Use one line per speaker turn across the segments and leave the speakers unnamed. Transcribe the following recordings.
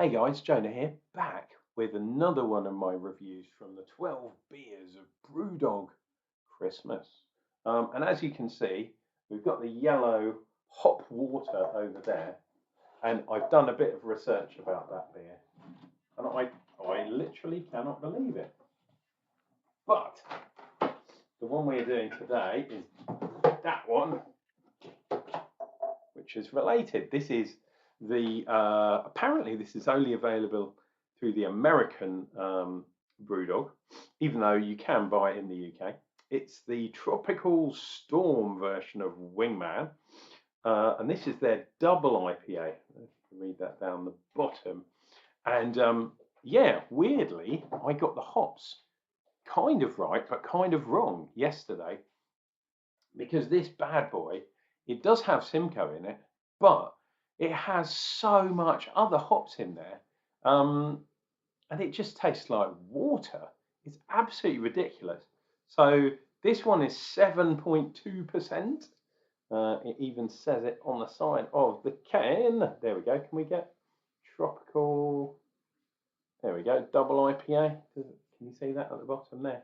Hey guys, Jonah here, back with another one of my reviews from the 12 beers of BrewDog Christmas. And as you can see, we've got the yellow hop water over there, and I've done a bit of research about that beer, and I literally cannot believe it. But the one we're doing today is that one, which is related. This is the apparently this is only available through the American BrewDog, even though you can buy it in the UK. It's the Tropical Storm version of Wingman, and this is their double IPA. Read that down the bottom, and yeah, weirdly, I got the hops kind of right, but kind of wrong yesterday, because this bad boy, it does have Simcoe in it, but it has so much other hops in there, and it just tastes like water. It's absolutely ridiculous. So this one is 7.2%. It even says it on the side of the can. There we go. Can we get tropical? There we go. Double IPA. Can you see that at the bottom there?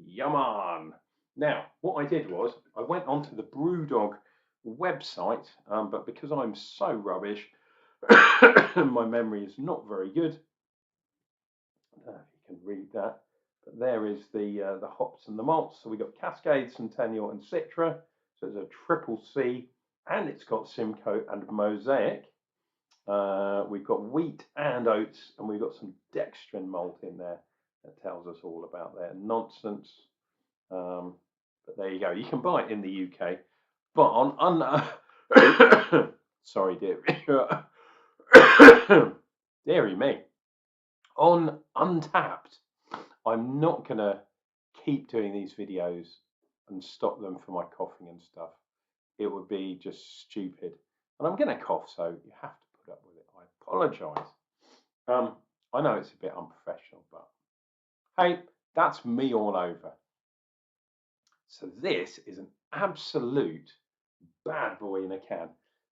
Yum on. Now, what I did was I went onto the BrewDog website, but because I'm so rubbish, my memory is not very good. I don't know if you can read that, but there is the hops and the malts. So we got Cascade, Centennial, and Citra. So it's a triple C, and it's got Simcoe and Mosaic. We've got wheat and oats, and we've got some dextrin malt in there that tells us all about their nonsense. But there you go. You can buy it in the UK, but on sorry, dearie me, on Untapped, I'm not gonna keep doing these videos and stop them for my coughing and stuff. It would be just stupid, and I'm gonna cough, so you have to put up with it. I apologise. I know it's a bit unprofessional, but hey, that's me all over. So this is an absolute bad boy in a can.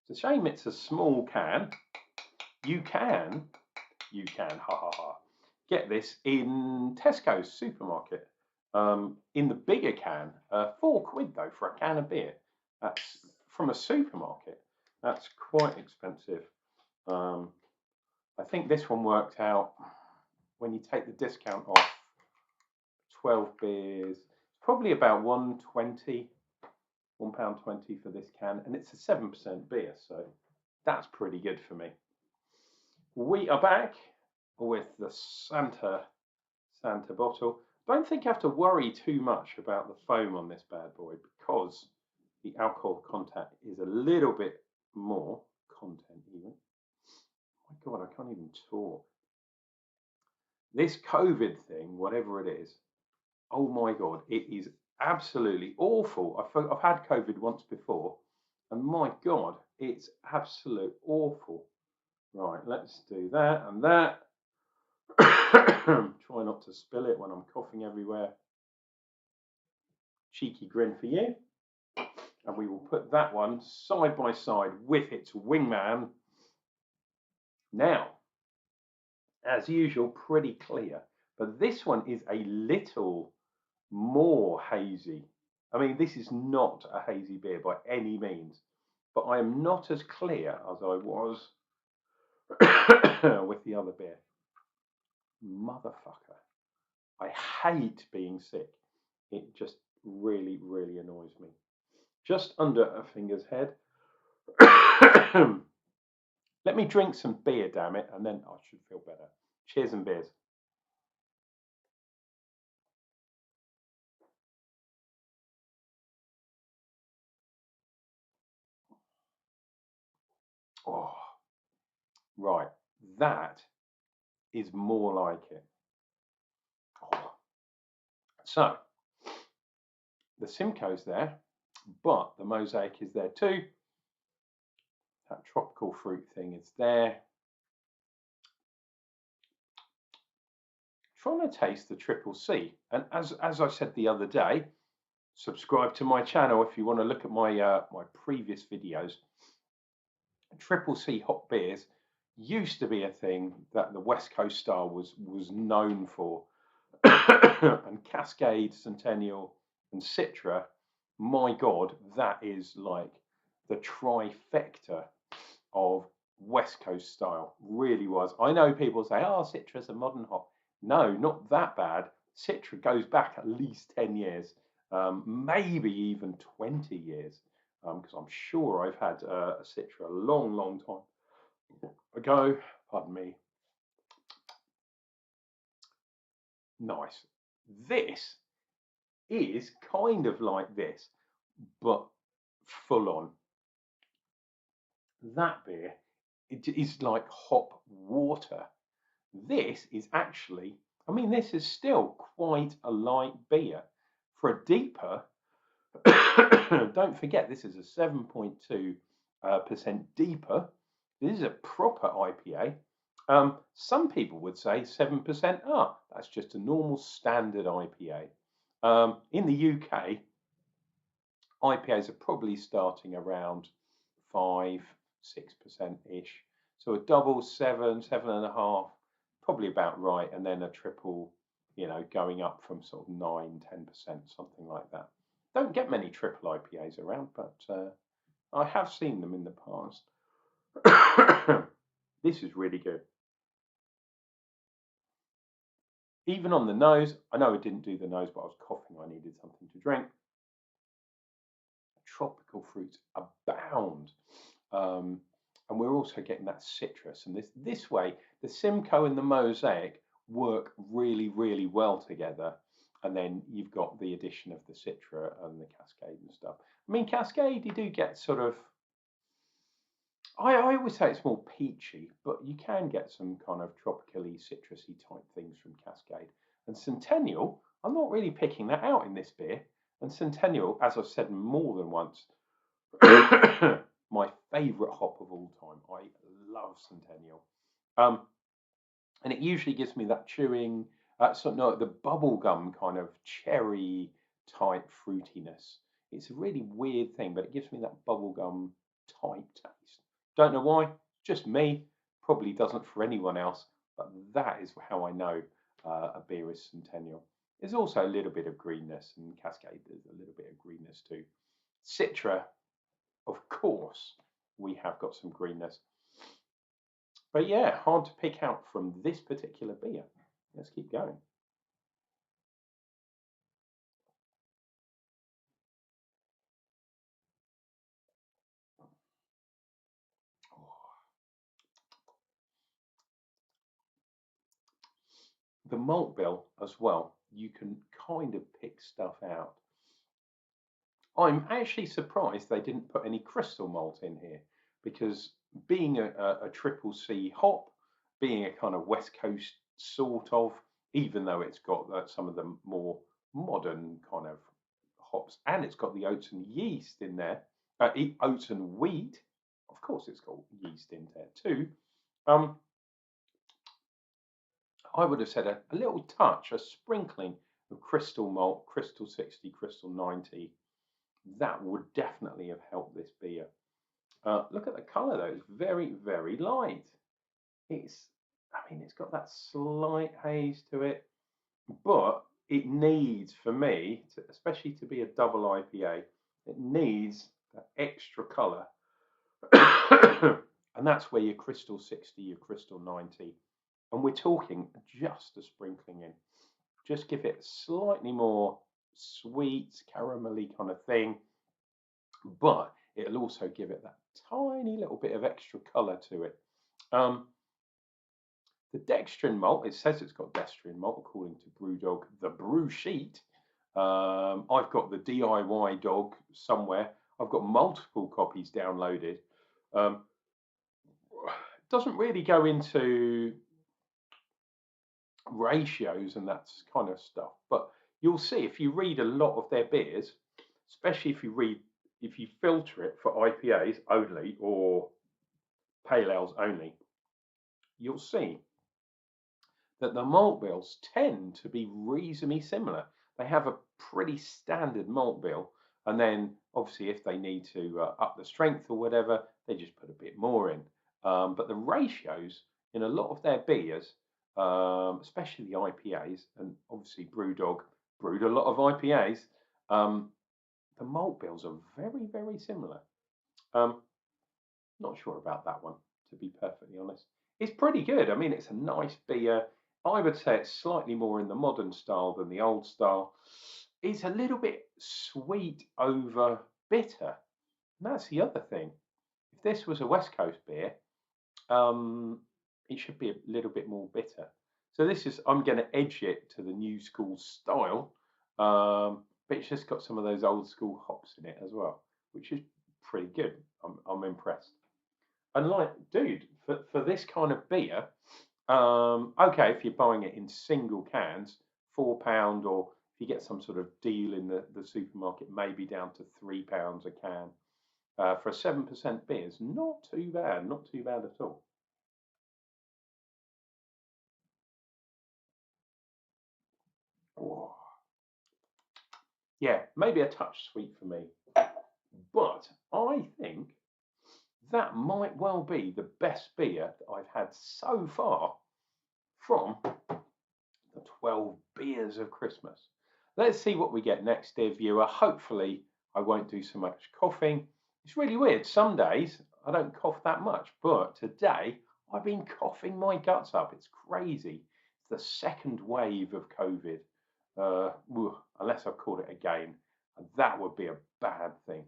It's a shame it's a small can. You can, ha ha ha, get this in Tesco's supermarket. In the bigger can, £4 though for a can of beer. That's from a supermarket. That's quite expensive. I think this one worked out, when you take the discount off, 12 beers, probably about £1.20 for this can, and it's a 7% beer, so that's pretty good for me. We are back with the Santa bottle. Don't think you have to worry too much about the foam on this bad boy, because the alcohol content is a little bit more content even. Oh my God, I can't even talk. This COVID thing, whatever it is, oh my God, it is absolutely awful. I've had COVID once before, and my God, it's absolute awful. Right, let's do that and that. Try not to spill it when I'm coughing everywhere. Cheeky grin for you. And we will put that one side by side with its Wingman. Now, as usual, pretty clear, but this one is a little more hazy. I mean, this is not a hazy beer by any means, but I am not as clear as I was with the other beer. Motherfucker. I hate being sick. It just really, really annoys me. Just under a finger's head. Let me drink some beer, damn it, and then I should feel better. Cheers and beers. Oh, right. That is more like it. Oh. So, the Simcoe's there, but the Mosaic is there too. That tropical fruit thing is there. Trying to taste the triple C, and as I said the other day, subscribe to my channel if you want to look at my my previous videos. Triple C hop beers used to be a thing that the West Coast style was known for. And Cascade, Centennial, and Citra, my God, that is like the trifecta of West Coast style. Really was. I know people say, "Oh, Citra's a modern hop." No, not that bad. Citra goes back at least 10 years, maybe even 20 years, because I'm sure I've had a Citra a long, long time ago. Pardon me. Nice. This is kind of like this, but full on. That beer, it is like hop water. This is actually, I mean, this is still quite a light beer. For a deeper, don't forget this is a 7.2% deeper. This is a proper IPA. Some people would say 7%. That's just a normal standard IPA. In the UK, IPAs are probably starting around 5-6% ish. So a double 7.5, probably about right, and then a triple, going up from sort of 9-10%, something like that. Don't get many triple IPAs around, but I have seen them in the past. This is really good. Even on the nose, I know I didn't do the nose, but I was coughing. I needed something to drink. Tropical fruits abound. And we're also getting that citrus. And this way, the Simcoe and the Mosaic work really, really well together. And then you've got the addition of the Citra and the Cascade and stuff. I mean, Cascade, you do get sort of, I always say it's more peachy, but you can get some kind of tropically citrusy type things from Cascade. And Centennial, I'm not really picking that out in this beer. And Centennial, as I've said more than once, my favourite hop of all time. I love Centennial. And it usually gives me that chewing, the bubblegum kind of cherry type fruitiness. It's a really weird thing, but it gives me that bubblegum type taste. Don't know why, just me. Probably doesn't for anyone else, but that is how I know a beer is Centennial. There's also a little bit of greenness, and Cascade there's a little bit of greenness too. Citra, of course, we have got some greenness. But yeah, hard to pick out from this particular beer. Let's keep going. The malt bill as well, you can kind of pick stuff out. I'm actually surprised they didn't put any crystal malt in here, because being a triple C hop, being a kind of West Coast sort of, even though it's got some of the more modern kind of hops, and it's got the oats and yeast in there, oats and wheat, of course it's got yeast in there too. I would have said a little touch, a sprinkling of crystal malt, crystal 60, crystal 90. That would definitely have helped this beer. Look at the colour though, it's very, very light. It's got that slight haze to it, but it needs, for me, especially to be a double IPA, it needs that extra colour. And that's where your crystal 60, your crystal 90, and we're talking just a sprinkling in. Just give it slightly more sweet, caramelly kind of thing, but it'll also give it that tiny little bit of extra colour to it. The dextrin malt, it says it's got dextrin malt according to BrewDog, the brew sheet. I've got the DIY dog somewhere. I've got multiple copies downloaded. Doesn't really go into ratios and that kind of stuff, but you'll see if you read a lot of their beers, especially if you filter it for IPAs only or pale ales only, you'll see that the malt bills tend to be reasonably similar. They have a pretty standard malt bill, and then obviously if they need to up the strength or whatever, they just put a bit more in. But the ratios in a lot of their beers, especially the IPAs, and obviously BrewDog brewed a lot of IPAs, the malt bills are very, very similar. Um, Not sure about that one, to be perfectly honest. It's pretty good. I mean, it's a nice beer. I would say it's slightly more in the modern style than the old style. It's a little bit sweet over bitter. And that's the other thing. If this was a West Coast beer, it should be a little bit more bitter. So this is, I'm going to edge it to the new school style, but it's just got some of those old school hops in it as well, which is pretty good. I'm impressed. And like, dude, for this kind of beer, okay, if you're buying it in single cans, £4, or if you get some sort of deal in the supermarket, maybe down to £3 a can. For a 7% beer, it's not too bad, not too bad at all. Oh, yeah, maybe a touch sweet for me, but I think that might well be the best beer that I've had so far from the 12 beers of Christmas. Let's see what we get next, dear viewer. Hopefully, I won't do so much coughing. It's really weird. Some days I don't cough that much, but today I've been coughing my guts up. It's crazy. It's the second wave of COVID, unless I've caught it again, and that would be a bad thing.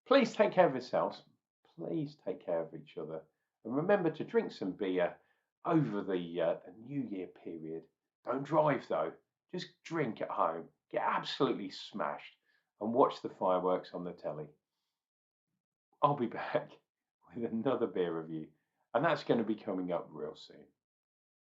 Please take care of yourselves. Please take care of each other. And remember to drink some beer over the New Year period. Don't drive though. Just drink at home. Get absolutely smashed and watch the fireworks on the telly. I'll be back with another beer review, and that's going to be coming up real soon.